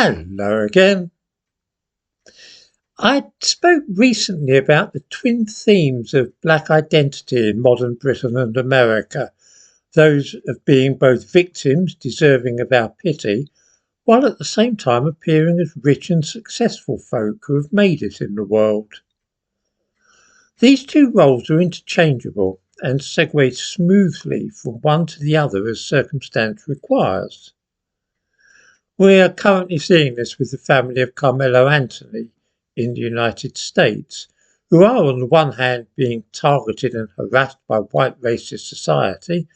Hello again. I spoke recently about the twin themes of black identity in modern Britain and America, those of being both victims deserving of our pity, while at the same time appearing as rich and successful folk who have made it in the world. These two roles are interchangeable and segue smoothly from one to the other as circumstance requires. We are currently seeing this with the family of Carmelo Anthony in the United States, who are on the one hand being targeted and harassed by white racist society,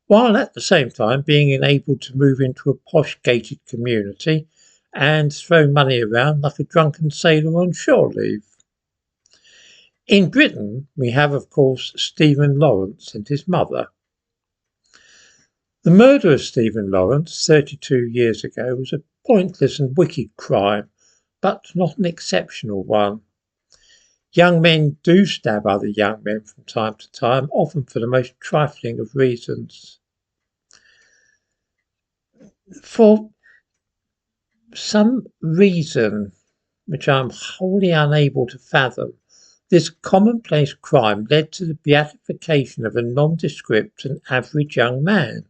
while at the same time being enabled to move into a posh gated community and throw money around like a drunken sailor on shore leave. In Britain, we have, of course, Stephen Lawrence and his mother. The murder of Stephen Lawrence 32 years ago was a pointless and wicked crime, but not an exceptional one. Young men do stab other young men from time to time, often for the most trifling of reasons. For some reason, which I am wholly unable to fathom, this commonplace crime led to the beatification of a nondescript and average young man.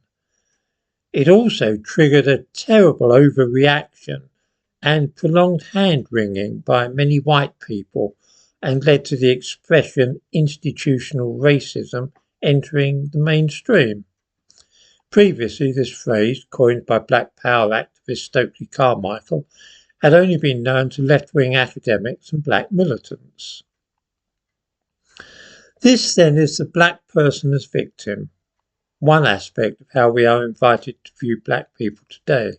It also triggered a terrible overreaction and prolonged hand-wringing by many white people and led to the expression institutional racism entering the mainstream. Previously, this phrase, coined by Black Power activist Stokely Carmichael, had only been known to left-wing academics and black militants. This, then, is the black person as victim, one aspect of how we are invited to view black people today.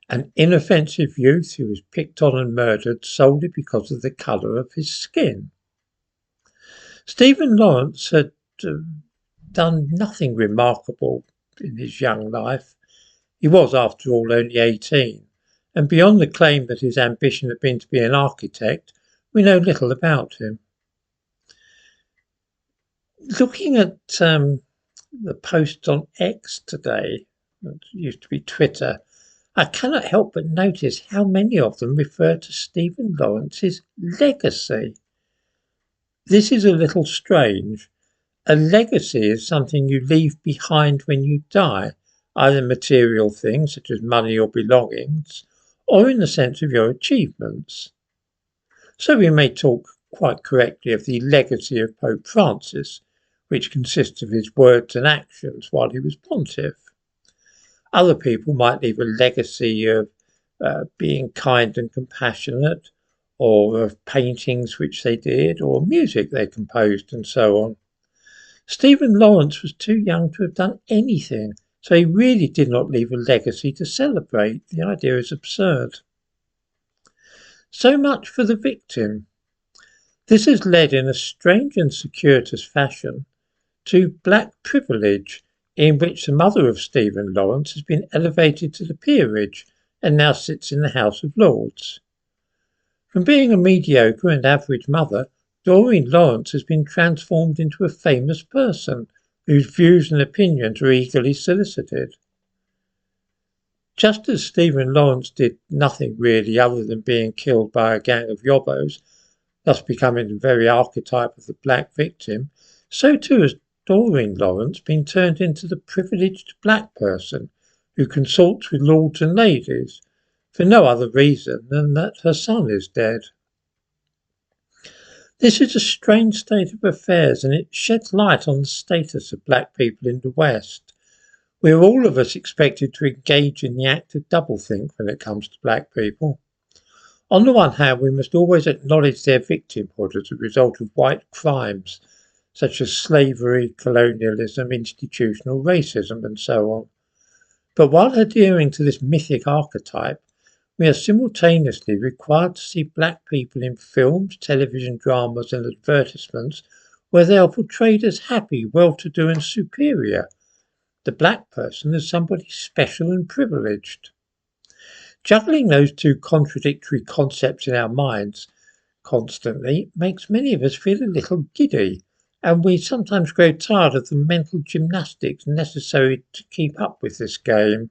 An inoffensive youth who was picked on and murdered solely because of the colour of his skin. Stephen Lawrence had done nothing remarkable in his young life. He was, after all, only 18, and beyond the claim that his ambition had been to be an architect, we know little about him. Looking at the posts on X today, that used to be Twitter, I cannot help but notice how many of them refer to Stephen Lawrence's legacy. This is a little strange. A legacy is something you leave behind when you die, either material things such as money or belongings, or in the sense of your achievements. So we may talk quite correctly of the legacy of Pope Francis, which consists of his words and actions while he was pontiff. Other people might leave a legacy of being kind and compassionate, or of paintings which they did, or music they composed, and so on. Stephen Lawrence was too young to have done anything, so he really did not leave a legacy to celebrate. The idea is absurd. So much for the victim. This has led in a strange and circuitous fashion to black privilege, in which the mother of Stephen Lawrence has been elevated to the peerage and now sits in the House of Lords. From being a mediocre and average mother, Doreen Lawrence has been transformed into a famous person whose views and opinions are eagerly solicited. Just as Stephen Lawrence did nothing really other than being killed by a gang of yobbos, thus becoming the very archetype of the black victim, so too has Doreen Lawrence been turned into the privileged black person who consorts with lords and ladies for no other reason than that her son is dead. This is a strange state of affairs, and it sheds light on the status of black people in the West. We are all of us expected to engage in the act of doublethink when it comes to black people. On the one hand, we must always acknowledge their victimhood as a result of white crimes, such as slavery, colonialism, institutional racism, and so on. But while adhering to this mythic archetype, we are simultaneously required to see black people in films, television dramas, and advertisements where they are portrayed as happy, well-to-do, and superior. The black person as somebody special and privileged. Juggling those two contradictory concepts in our minds constantly makes many of us feel a little giddy, and we sometimes grow tired of the mental gymnastics necessary to keep up with this game.